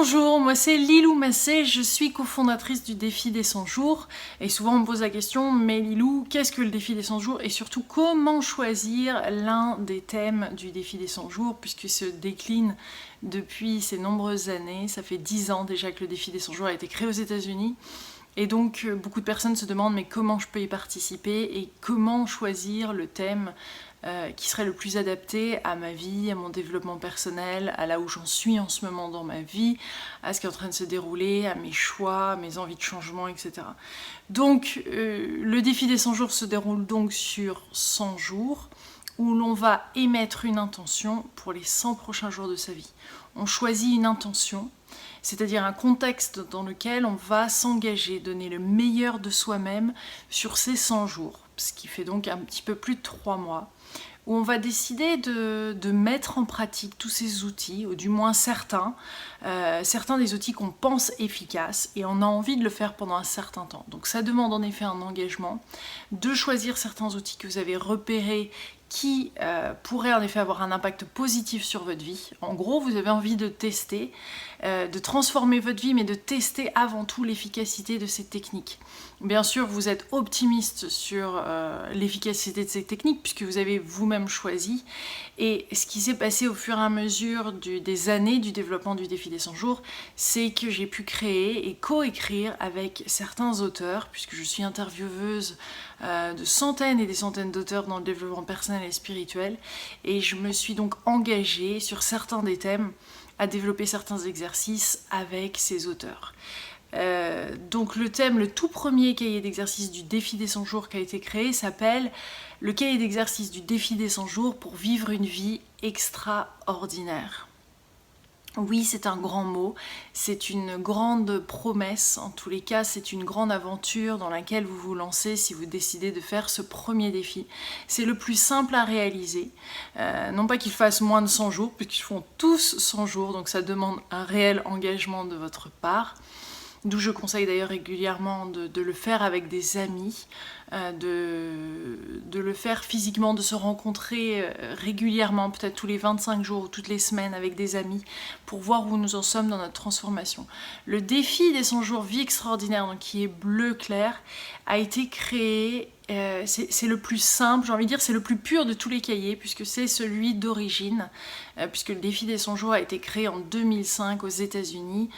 Bonjour, moi c'est Lilou Massé, je suis cofondatrice du défi des 100 jours et souvent on me pose la question, mais Lilou, qu'est-ce que le défi des 100 jours et surtout comment choisir l'un des thèmes du défi des 100 jours puisqu'il se décline depuis ces nombreuses années, ça fait 10 ans déjà que le défi des 100 jours a été créé aux États-Unis. Et donc beaucoup de personnes se demandent mais comment je peux y participer et comment choisir le thème qui serait le plus adapté à ma vie, à mon développement personnel, à là où j'en suis en ce moment dans ma vie, à ce qui est en train de se dérouler, à mes choix, mes envies de changement, etc. Donc le défi des 100 jours se déroule donc sur 100 jours où l'on va émettre une intention pour les 100 prochains jours de sa vie. On choisit une intention, c'est-à-dire un contexte dans lequel on va s'engager, donner le meilleur de soi-même sur ces 100 jours, ce qui fait donc un petit peu plus de 3 mois, où on va décider de mettre en pratique tous ces outils, ou du moins certains des outils qu'on pense efficaces, et on a envie de le faire pendant un certain temps. Donc ça demande en effet un engagement, de choisir certains outils que vous avez repérés, qui pourrait en effet avoir un impact positif sur votre vie. En gros, vous avez envie de tester, de transformer votre vie, mais de tester avant tout l'efficacité de ces techniques. Bien sûr, vous êtes optimiste sur l'efficacité de ces techniques, puisque vous avez vous-même choisi. Et ce qui s'est passé au fur et à mesure des années du développement du défi des 100 jours, c'est que j'ai pu créer et coécrire avec certains auteurs, puisque je suis intervieweuse de centaines et des centaines d'auteurs dans le développement personnel et spirituel, et je me suis donc engagée sur certains des thèmes à développer certains exercices avec ces auteurs. Donc le tout premier cahier d'exercices du défi des 100 jours qui a été créé s'appelle le cahier d'exercices du défi des 100 jours pour vivre une vie extraordinaire. Oui, c'est un grand mot, c'est une grande promesse, en tous les cas c'est une grande aventure dans laquelle vous vous lancez si vous décidez de faire ce premier défi. C'est le plus simple à réaliser, non pas qu'ils fassent moins de 100 jours, puisqu'ils font tous 100 jours, donc ça demande un réel engagement de votre part. D'où je conseille d'ailleurs régulièrement de le faire avec des amis, de le faire physiquement, de se rencontrer régulièrement, peut-être tous les 25 jours ou toutes les semaines avec des amis, pour voir où nous en sommes dans notre transformation. Le défi des 100 jours vie extraordinaire, donc qui est bleu clair, a été créé, c'est le plus simple, j'ai envie de dire c'est le plus pur de tous les cahiers, puisque c'est celui d'origine, puisque le défi des 100 jours a été créé en 2005 aux États-Unis,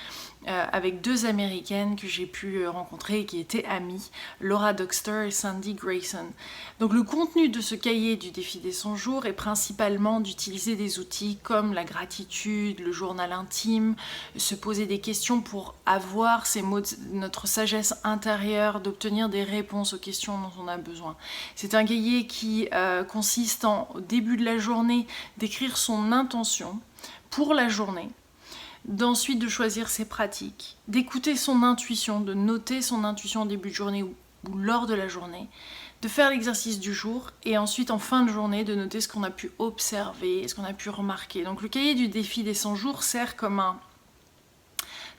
avec deux américaines que j'ai pu rencontrer et qui étaient amies, Laura Doxter et Sandy Grayson. Donc le contenu de ce cahier du défi des 100 jours est principalement d'utiliser des outils comme la gratitude, le journal intime, se poser des questions pour avoir ces mots de notre sagesse intérieure, d'obtenir des réponses aux questions dont on a besoin. C'est un cahier qui consiste au début de la journée d'écrire son intention pour la journée, d'ensuite de choisir ses pratiques, d'écouter son intuition, de noter son intuition au début de journée ou lors de la journée, de faire l'exercice du jour et ensuite en fin de journée de noter ce qu'on a pu observer, ce qu'on a pu remarquer. Donc le cahier du défi des 100 jours sert comme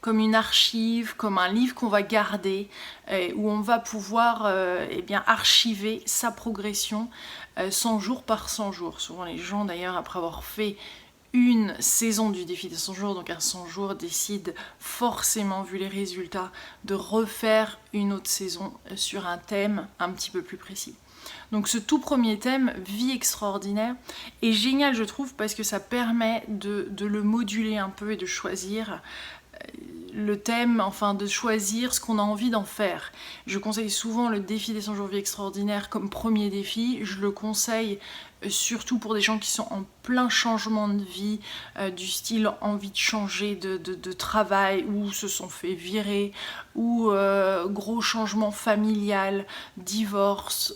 une archive, comme un livre qu'on va garder, où on va pouvoir archiver sa progression 100 jours par 100 jours. Souvent les gens d'ailleurs après avoir fait une saison du défi des 100 jours, donc un 100 jours, décide forcément, vu les résultats, de refaire une autre saison sur un thème un petit peu plus précis. Donc ce tout premier thème, vie extraordinaire, est génial je trouve parce que ça permet de le moduler un peu et de choisir le thème, enfin de choisir ce qu'on a envie d'en faire. Je conseille souvent le défi des 100 jours vie extraordinaire comme premier défi, je le conseille surtout pour des gens qui sont en plein changement de vie, du style envie de changer de travail, ou se sont fait virer, ou gros changement familial, divorce,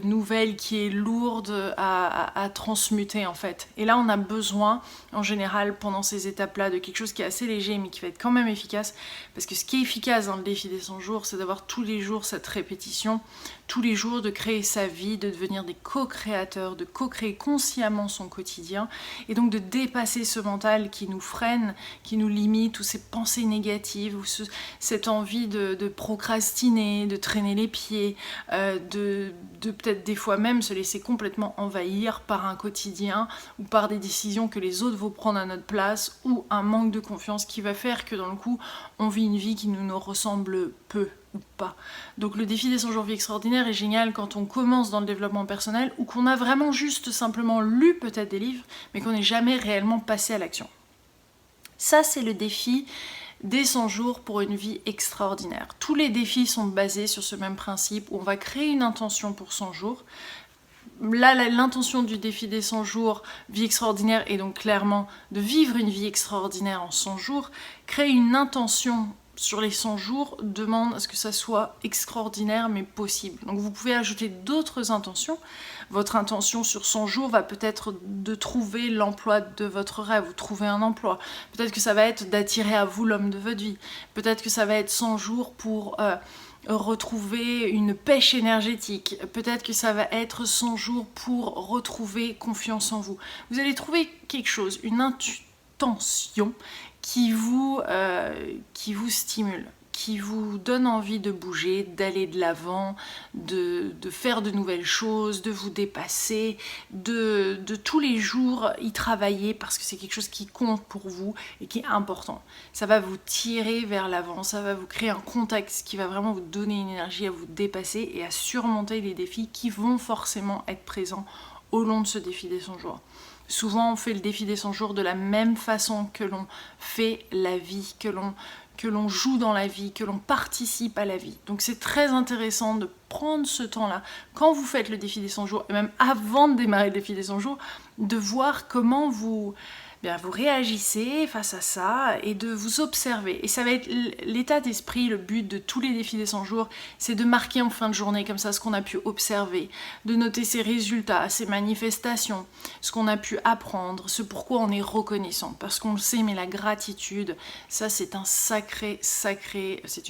nouvelle qui est lourde à transmuter en fait. Et là on a besoin en général pendant ces étapes-là de quelque chose qui est assez léger mais qui va être quand même même efficace, parce que ce qui est efficace dans le défi des 100 jours, c'est d'avoir tous les jours cette répétition, tous les jours de créer sa vie, de devenir des co-créateurs, de co-créer consciemment son quotidien, et donc de dépasser ce mental qui nous freine, qui nous limite, ou ces pensées négatives, ou cette envie de procrastiner, de traîner les pieds, de peut-être des fois même se laisser complètement envahir par un quotidien ou par des décisions que les autres vont prendre à notre place, ou un manque de confiance qui va faire que dans le coup on vit une vie qui nous ressemble peu ou pas. Donc le défi des 100 jours vie extraordinaire est génial quand on commence dans le développement personnel ou qu'on a vraiment juste simplement lu peut-être des livres mais qu'on n'est jamais réellement passé à l'action. Ça c'est le défi des 100 jours pour une vie extraordinaire. Tous les défis sont basés sur ce même principe où on va créer une intention pour 100 jours. Là, l'intention du défi des 100 jours, vie extraordinaire, est donc clairement de vivre une vie extraordinaire en 100 jours. Créer une intention sur les 100 jours demande à ce que ça soit extraordinaire mais possible. Donc vous pouvez ajouter d'autres intentions. Votre intention sur 100 jours va peut-être de trouver l'emploi de votre rêve, ou trouver un emploi. Peut-être que ça va être d'attirer à vous l'homme de votre vie. Peut-être que ça va être 100 jours pour retrouver une pêche énergétique. Peut-être que ça va être 100 jours pour retrouver confiance en vous. Vous allez trouver quelque chose, une intention qui vous stimule, qui vous donne envie de bouger, d'aller de l'avant, de faire de nouvelles choses, de vous dépasser, de tous les jours y travailler parce que c'est quelque chose qui compte pour vous et qui est important. Ça va vous tirer vers l'avant, ça va vous créer un contexte qui va vraiment vous donner une énergie à vous dépasser et à surmonter les défis qui vont forcément être présents au long de ce défi des 100 jours. Souvent, on fait le défi des 100 jours de la même façon que l'on fait la vie, que l'on joue dans la vie, que l'on participe à la vie. Donc c'est très intéressant de prendre ce temps-là, quand vous faites le défi des 100 jours, et même avant de démarrer le défi des 100 jours, de voir comment vous réagissez face à ça et de vous observer. Et ça va être l'état d'esprit, le but de tous les défis des 100 jours, c'est de marquer en fin de journée comme ça ce qu'on a pu observer, de noter ses résultats, ses manifestations, ce qu'on a pu apprendre, ce pourquoi on est reconnaissant. Parce qu'on le sait, mais la gratitude, ça c'est une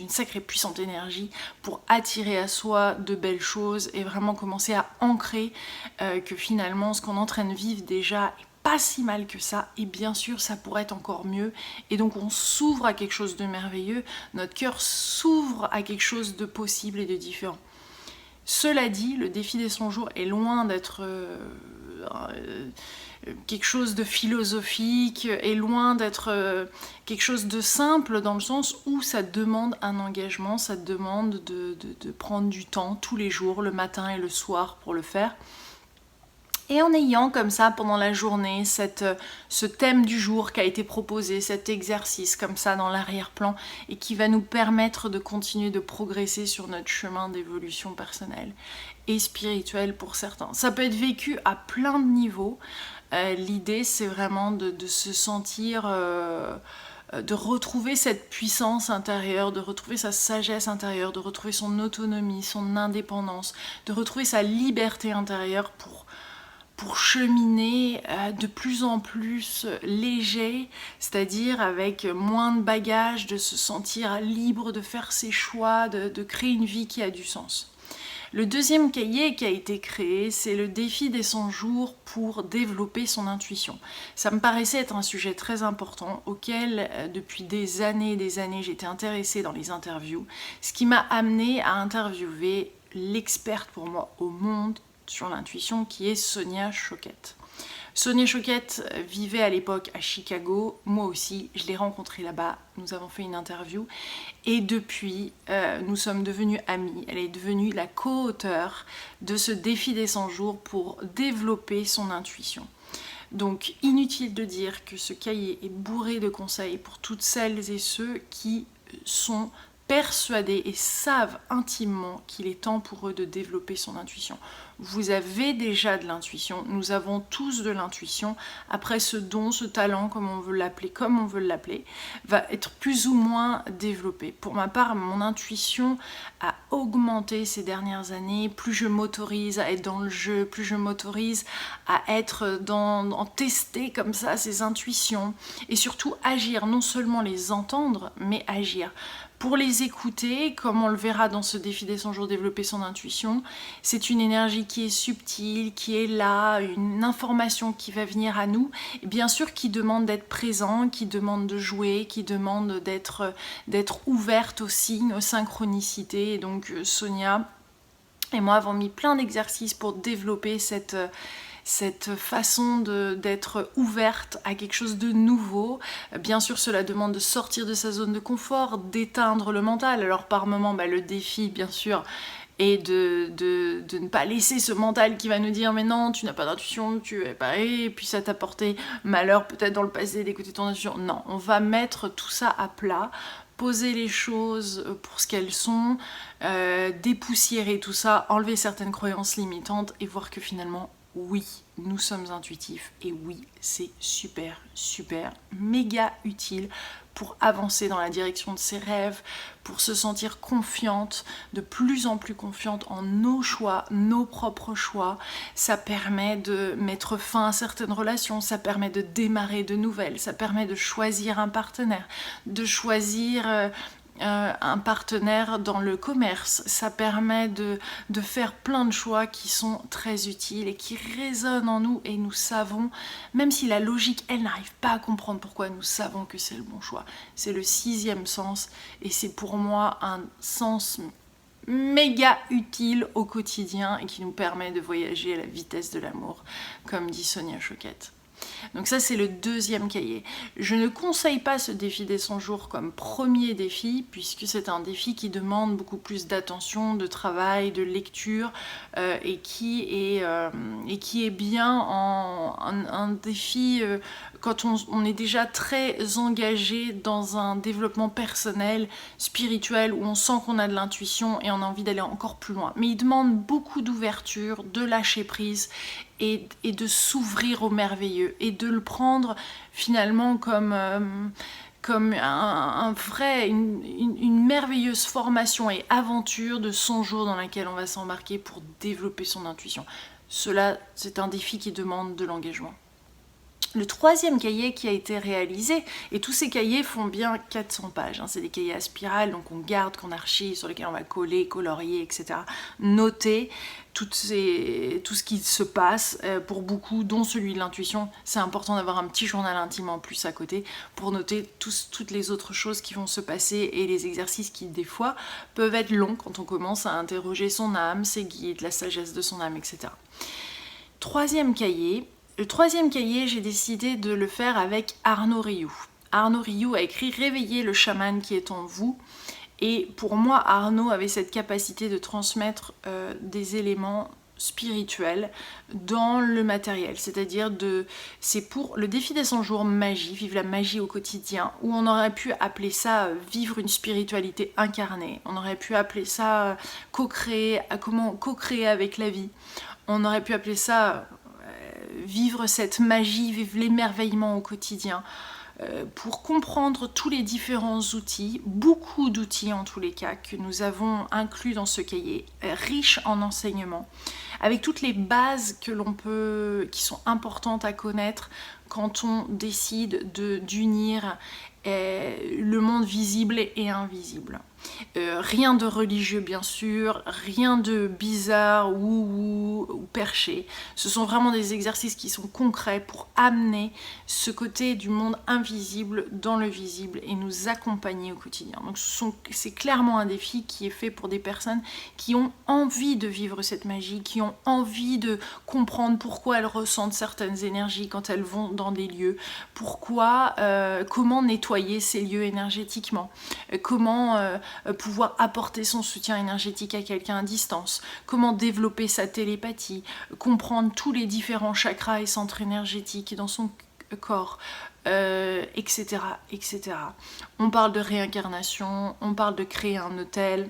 sacrée puissante énergie pour attirer à soi de belles choses et vraiment commencer à ancrer que finalement ce qu'on est en train de vivre déjà est pas si mal que ça, et bien sûr ça pourrait être encore mieux, et donc on s'ouvre à quelque chose de merveilleux, notre cœur s'ouvre à quelque chose de possible et de différent. Cela dit, le défi des 100 jours est loin d'être quelque chose de philosophique, est loin d'être quelque chose de simple, dans le sens où ça demande un engagement, ça demande de prendre du temps tous les jours, le matin et le soir pour le faire. Et en ayant comme ça pendant la journée ce thème du jour qui a été proposé, cet exercice comme ça dans l'arrière-plan et qui va nous permettre de continuer de progresser sur notre chemin d'évolution personnelle et spirituelle pour certains. Ça peut être vécu à plein de niveaux. L'idée c'est vraiment de se sentir... de retrouver cette puissance intérieure, de retrouver sa sagesse intérieure, de retrouver son autonomie, son indépendance, de retrouver sa liberté intérieure pour cheminer de plus en plus léger, c'est-à-dire avec moins de bagages, de se sentir libre de faire ses choix, de créer une vie qui a du sens. Le deuxième cahier qui a été créé, c'est le défi des 100 jours pour développer son intuition. Ça me paraissait être un sujet très important auquel depuis des années j'étais intéressée dans les interviews, ce qui m'a amenée à interviewer l'experte pour moi au monde sur l'intuition qui est Sonia Choquette. Sonia Choquette vivait à l'époque à Chicago, moi aussi, je l'ai rencontrée là-bas, nous avons fait une interview et depuis nous sommes devenus amis. Elle est devenue la co-auteure de ce défi des 100 jours pour développer son intuition. Donc inutile de dire que ce cahier est bourré de conseils pour toutes celles et ceux qui sont persuadés et savent intimement qu'il est temps pour eux de développer son intuition. Vous avez déjà de l'intuition, nous avons tous de l'intuition. Après, ce don, ce talent, comme on veut l'appeler, va être plus ou moins développé. Pour ma part, mon intuition a augmenté ces dernières années. Plus je m'autorise à être dans le jeu, plus je m'autorise à être en tester comme ça ces intuitions et surtout agir, non seulement les entendre, mais agir. Pour les écouter, comme on le verra dans ce défi des 100 jours développer son intuition, c'est une énergie qui est subtile, qui est là, une information qui va venir à nous, et bien sûr qui demande d'être présent, qui demande de jouer, qui demande d'être ouverte aux signes, aux synchronicités. Et donc Sonia et moi avons mis plein d'exercices pour développer cette façon d'être ouverte à quelque chose de nouveau. Bien sûr, cela demande de sortir de sa zone de confort, d'éteindre le mental. Alors par moment, le défi, bien sûr, est de ne pas laisser ce mental qui va nous dire mais non, tu n'as pas d'intuition, tu es pas, et puis ça t'a porté malheur peut-être dans le passé d'écouter ton intuition. Non, on va mettre tout ça à plat, poser les choses pour ce qu'elles sont, dépoussiérer tout ça, enlever certaines croyances limitantes et voir que finalement, oui, nous sommes intuitifs et oui, c'est super, super, méga utile pour avancer dans la direction de ses rêves, pour se sentir confiante, de plus en plus confiante en nos choix, nos propres choix. Ça permet de mettre fin à certaines relations, ça permet de démarrer de nouvelles, ça permet de choisir un partenaire, de choisir un partenaire dans le commerce. Ça permet de faire plein de choix qui sont très utiles et qui résonnent en nous, et nous savons, même si la logique, elle n'arrive pas à comprendre pourquoi, nous savons que c'est le bon choix. C'est le 6e sens et c'est pour moi un sens méga utile au quotidien et qui nous permet de voyager à la vitesse de l'amour, comme dit Sonia Choquette. Donc ça, c'est le 2e cahier. Je ne conseille pas ce défi des 100 jours comme premier défi, puisque c'est un défi qui demande beaucoup plus d'attention, de travail, de lecture, et qui est bien un défi quand on est déjà très engagé dans un développement personnel, spirituel, où on sent qu'on a de l'intuition et on a envie d'aller encore plus loin. Mais il demande beaucoup d'ouverture, de lâcher prise, et de s'ouvrir au merveilleux et de le prendre finalement comme une merveilleuse formation et aventure de 100 jours dans laquelle on va s'embarquer pour développer son intuition. Cela, c'est un défi qui demande de l'engagement. Le 3e cahier qui a été réalisé, et tous ces cahiers font bien 400 pages, c'est des cahiers à spirale, donc on garde, qu'on archive, sur lesquels on va coller, colorier, etc. Noter tout ce qui se passe pour beaucoup, dont celui de l'intuition. C'est important d'avoir un petit journal intime en plus à côté pour noter toutes les autres choses qui vont se passer et les exercices qui, des fois, peuvent être longs quand on commence à interroger son âme, ses guides, la sagesse de son âme, etc. 3e cahier. Le 3e cahier, j'ai décidé de le faire avec Arnaud Rioux. Arnaud Rioux a écrit « Réveillez le chaman qui est en vous ». Et pour moi, Arnaud avait cette capacité de transmettre des éléments spirituels dans le matériel. C'est-à-dire, c'est pour le défi des 100 jours magie, vivre la magie au quotidien, où on aurait pu appeler ça vivre une spiritualité incarnée. On aurait pu appeler ça co-créer, comment co-créer avec la vie. On aurait pu appeler ça vivre cette magie, vivre l'émerveillement au quotidien, pour comprendre tous les différents outils, beaucoup d'outils en tous les cas, que nous avons inclus dans ce cahier, riche en enseignements, avec toutes les bases qui sont importantes à connaître quand on décide d'unir le monde visible et invisible. Rien de religieux bien sûr, rien de bizarre ou perché. Ce sont vraiment des exercices qui sont concrets pour amener ce côté du monde invisible dans le visible et nous accompagner au quotidien. Donc c'est clairement un défi qui est fait pour des personnes qui ont envie de vivre cette magie, qui ont envie de comprendre pourquoi elles ressentent certaines énergies quand elles vont dans des lieux, comment nettoyer ces lieux énergétiquement, comment pouvoir apporter son soutien énergétique à quelqu'un à distance, comment développer sa télépathie, comprendre tous les différents chakras et centres énergétiques dans son corps, etc., etc. On parle de réincarnation, on parle de créer un hôtel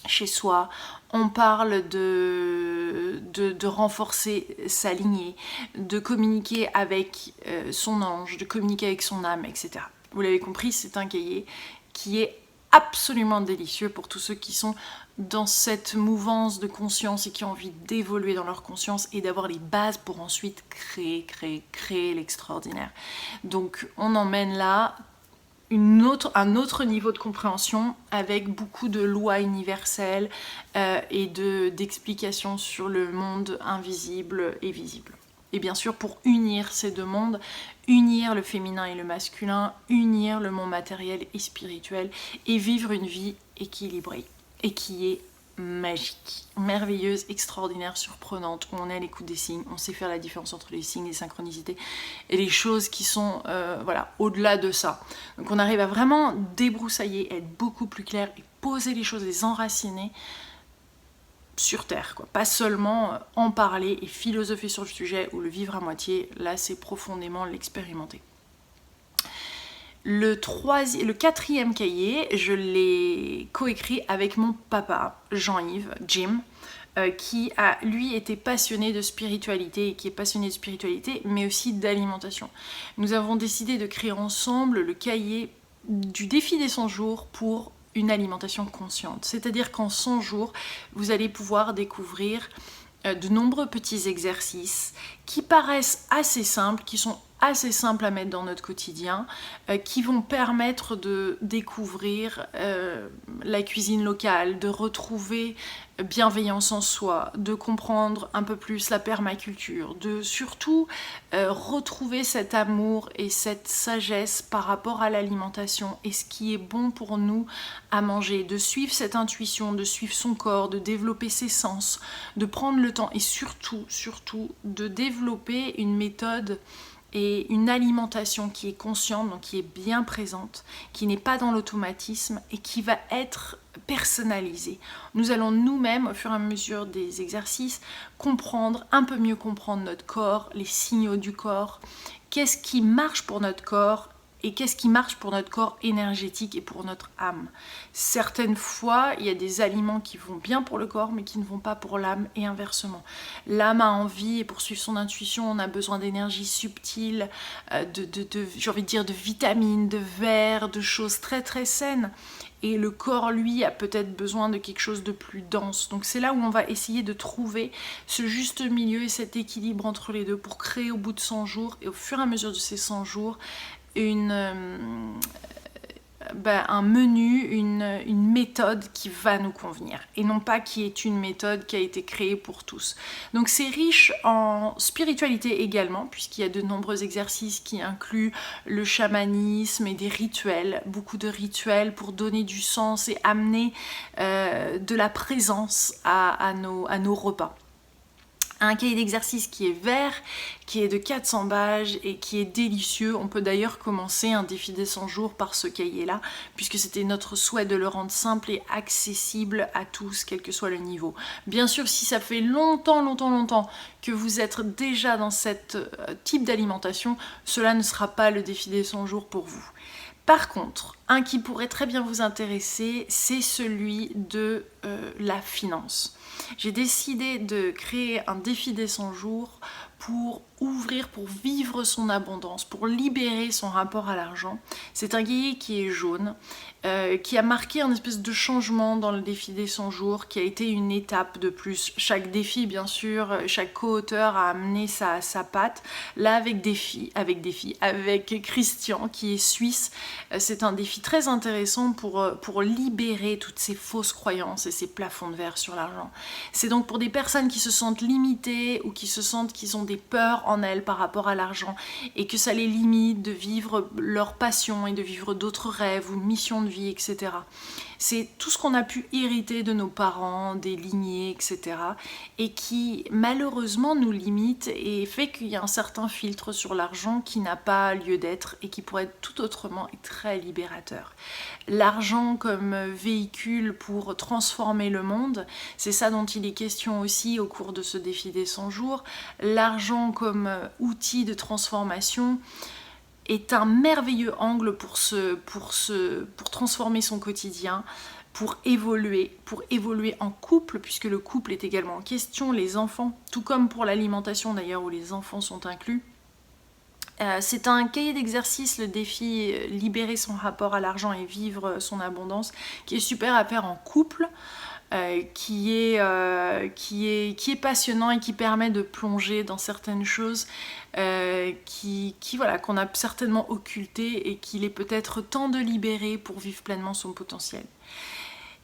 chez soi, on parle de renforcer sa lignée, de communiquer avec son ange, de communiquer avec son âme, etc. Vous l'avez compris, c'est un cahier qui est absolument délicieux pour tous ceux qui sont dans cette mouvance de conscience et qui ont envie d'évoluer dans leur conscience et d'avoir les bases pour ensuite créer l'extraordinaire. Donc on emmène là un autre niveau de compréhension avec beaucoup de lois universelles et d'explications sur le monde invisible et visible. Et bien sûr, pour unir ces deux mondes, unir le féminin et le masculin, unir le monde matériel et spirituel et vivre une vie équilibrée et qui est magique, merveilleuse, extraordinaire, surprenante, où on est à l'écoute des signes, on sait faire la différence entre les signes, les synchronicités et les choses qui sont voilà, au-delà de ça. Donc on arrive à vraiment débroussailler, être beaucoup plus clair et poser les choses, les enraciner sur Terre, quoi. Pas seulement en parler et philosopher sur le sujet ou le vivre à moitié, là c'est profondément l'expérimenter. Le quatrième cahier, je l'ai coécrit avec mon papa, Jean-Yves, Jim, qui a, lui, été passionné de spiritualité et qui est passionné de spiritualité, mais aussi d'alimentation. Nous avons décidé de créer ensemble le cahier du défi des 100 jours pour une alimentation consciente. C'est-à-dire qu'en 100 jours, vous allez pouvoir découvrir de nombreux petits exercices qui paraissent assez simples, qui sont assez simples à mettre dans notre quotidien, qui vont permettre de découvrir la cuisine locale, de retrouver bienveillance en soi, de comprendre un peu plus la permaculture, de surtout retrouver cet amour et cette sagesse par rapport à l'alimentation et ce qui est bon pour nous à manger, de suivre cette intuition, de suivre son corps, de développer ses sens, de prendre le temps et surtout de développer une méthode et une alimentation qui est consciente, donc qui est bien présente, qui n'est pas dans l'automatisme et qui va être personnalisée. Nous allons nous-mêmes, au fur et à mesure des exercices, un peu mieux comprendre notre corps, les signaux du corps, qu'est-ce qui marche pour notre corps et qu'est-ce qui marche pour notre corps énergétique et pour notre âme. Certaines fois, il y a des aliments qui vont bien pour le corps, mais qui ne vont pas pour l'âme, et inversement. L'âme a envie, et pour suivre son intuition, on a besoin d'énergie subtile, j'ai envie de dire de vitamines, de verre, de choses très très saines. Et le corps, lui, a peut-être besoin de quelque chose de plus dense. Donc c'est là où on va essayer de trouver ce juste milieu et cet équilibre entre les deux pour créer au bout de 100 jours, et au fur et à mesure de ces 100 jours, un menu, une méthode qui va nous convenir et non pas qui est une méthode qui a été créée pour tous. Donc c'est riche en spiritualité également, puisqu'il y a de nombreux exercices qui incluent le chamanisme et des rituels, beaucoup de rituels pour donner du sens et amener de la présence à nos repas. Un cahier d'exercice qui est vert, qui est de 400 pages et qui est délicieux. On peut d'ailleurs commencer un défi des 100 jours par ce cahier-là, puisque c'était notre souhait de le rendre simple et accessible à tous, quel que soit le niveau. Bien sûr, si ça fait longtemps que vous êtes déjà dans ce type d'alimentation, cela ne sera pas le défi des 100 jours pour vous. Par contre, un qui pourrait très bien vous intéresser, c'est celui de la finance. J'ai décidé de créer un défi des 100 jours pour ouvrir, pour vivre son abondance, pour libérer son rapport à l'argent. C'est un cahier qui est jaune, qui a marqué un espèce de changement dans le défi des 100 jours, qui a été une étape de plus. Chaque défi, bien sûr, chaque co-auteur a amené sa patte. Là, avec Christian, qui est suisse, c'est un défi très intéressant pour libérer toutes ces fausses croyances et ces plafonds de verre sur l'argent. C'est donc pour des personnes qui se sentent limitées ou qui se sentent qu'ils ont des peurs en elles par rapport à l'argent et que ça les limite de vivre leur passion et de vivre d'autres rêves ou une mission de vie, etc. C'est tout ce qu'on a pu hériter de nos parents, des lignées, etc. et qui malheureusement nous limite et fait qu'il y a un certain filtre sur l'argent qui n'a pas lieu d'être et qui pourrait être tout autrement et très libérateur. L'argent comme véhicule pour transformer le monde, c'est ça dont il est question aussi au cours de ce défi des 100 jours. L'argent comme outil de transformation est un merveilleux angle pour transformer son quotidien, pour évoluer en couple, puisque le couple est également en question, les enfants, tout comme pour l'alimentation d'ailleurs où les enfants sont inclus. C'est un cahier d'exercice, le défi libérer son rapport à l'argent et vivre son abondance, qui est super à faire en couple, qui est passionnant et qui permet de plonger dans certaines choses voilà, qu'on a certainement occultées et qu'il est peut-être temps de libérer pour vivre pleinement son potentiel.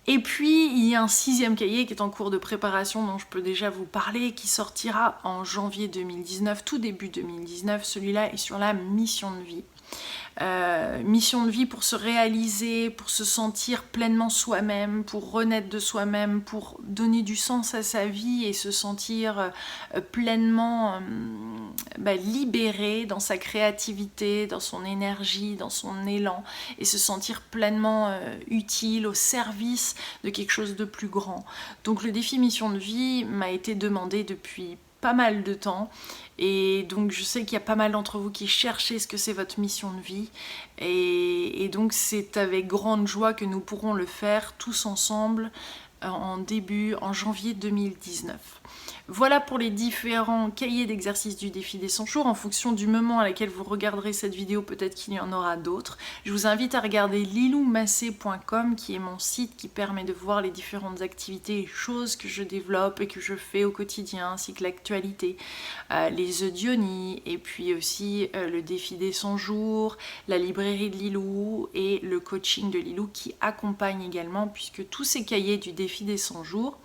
Et puis, il y a un 6e cahier qui est en cours de préparation, dont je peux déjà vous parler, qui sortira en janvier 2019, tout début 2019. Celui-là est sur la mission de vie. Mission de vie pour se réaliser, pour se sentir pleinement soi-même, pour renaître de soi-même, pour donner du sens à sa vie et se sentir pleinement libéré dans sa créativité, dans son énergie, dans son élan, et se sentir pleinement utile au service de quelque chose de plus grand. Donc le défi mission de vie m'a été demandé depuis pas mal de temps, et donc je sais qu'il y a pas mal d'entre vous qui cherchez ce que c'est votre mission de vie, et donc c'est avec grande joie que nous pourrons le faire tous ensemble en janvier 2019. Voilà pour les différents cahiers d'exercices du défi des 100 jours. En fonction du moment à laquelle vous regarderez cette vidéo, peut-être qu'il y en aura d'autres. Je vous invite à regarder liloumassé.com, qui est mon site qui permet de voir les différentes activités et choses que je développe et que je fais au quotidien, ainsi que l'actualité, les Eudionies, et puis aussi le défi des 100 jours, la librairie de Lilou et le coaching de Lilou qui accompagne également, puisque tous ces cahiers du défi des 100 jours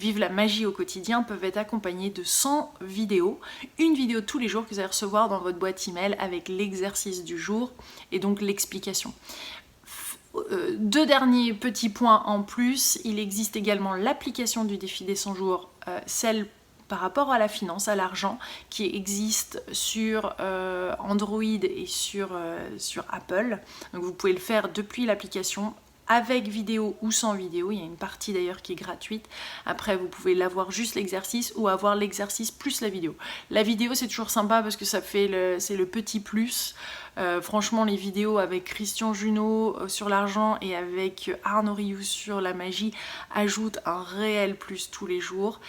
Vive la magie au quotidien peuvent être accompagnés de 100 vidéos, une vidéo tous les jours que vous allez recevoir dans votre boîte email avec l'exercice du jour et donc l'explication. 2 derniers petits points en plus, il existe également l'application du défi des 100 jours, celle par rapport à la finance, à l'argent, qui existe sur Android et sur Apple. Donc vous pouvez le faire depuis l'application, avec vidéo ou sans vidéo. Il y a une partie d'ailleurs qui est gratuite. Après, vous pouvez l'avoir juste l'exercice ou avoir l'exercice plus la vidéo. La vidéo, c'est toujours sympa parce que c'est le petit plus. Franchement, les vidéos avec Christian Junot sur l'argent et avec Arnaud Rioux sur la magie ajoutent un réel plus tous les jours.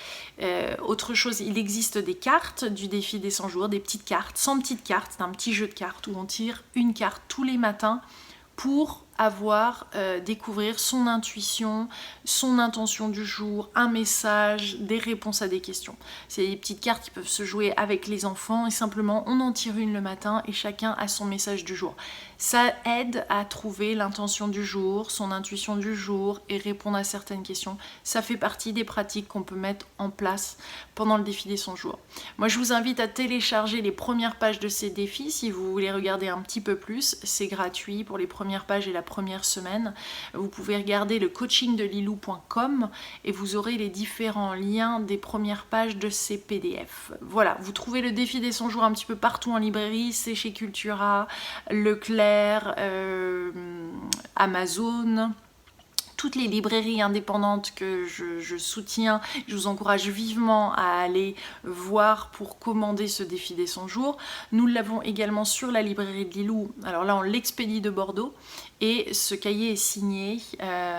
Autre chose, il existe des cartes du défi des 100 jours, des petites cartes, 100 petites cartes, c'est un petit jeu de cartes où on tire une carte tous les matins pour découvrir son intuition, son intention du jour, un message, des réponses à des questions. C'est des petites cartes qui peuvent se jouer avec les enfants et simplement on en tire une le matin et chacun a son message du jour. Ça aide à trouver l'intention du jour, son intuition du jour et répondre à certaines questions. Ça fait partie des pratiques qu'on peut mettre en place pendant le défi des 100 jours. Moi, je vous invite à télécharger les premières pages de ces défis si vous voulez regarder un petit peu plus. C'est gratuit pour les premières pages et la première semaine. Vous pouvez regarder le coachingdelilou.com et vous aurez les différents liens des premières pages de ces PDF. Voilà, vous trouvez le défi des 100 jours un petit peu partout en librairie, c'est chez Cultura, Leclerc, Amazon, toutes les librairies indépendantes que je soutiens. Je vous encourage vivement à aller voir pour commander ce défi des 100 jours. Nous l'avons également sur la librairie de Lilou. Alors là, on l'expédie de Bordeaux et ce cahier est signé,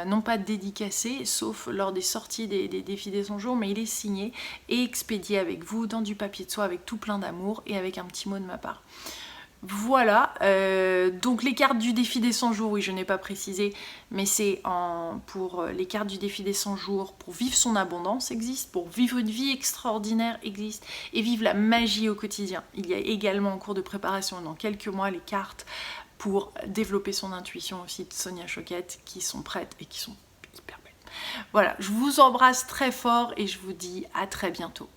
non pas dédicacé, sauf lors des sorties des défis des 100 jours, mais il est signé et expédié avec vous dans du papier de soie avec tout plein d'amour et avec un petit mot de ma part. Voilà, donc les cartes du défi des 100 jours, oui je n'ai pas précisé, mais c'est pour les cartes du défi des 100 jours, pour vivre son abondance existe, pour vivre une vie extraordinaire existe, et vivre la magie au quotidien. Il y a également en cours de préparation dans quelques mois les cartes pour développer son intuition aussi de Sonia Choquette qui sont prêtes et qui sont hyper belles. Voilà, je vous embrasse très fort et je vous dis à très bientôt.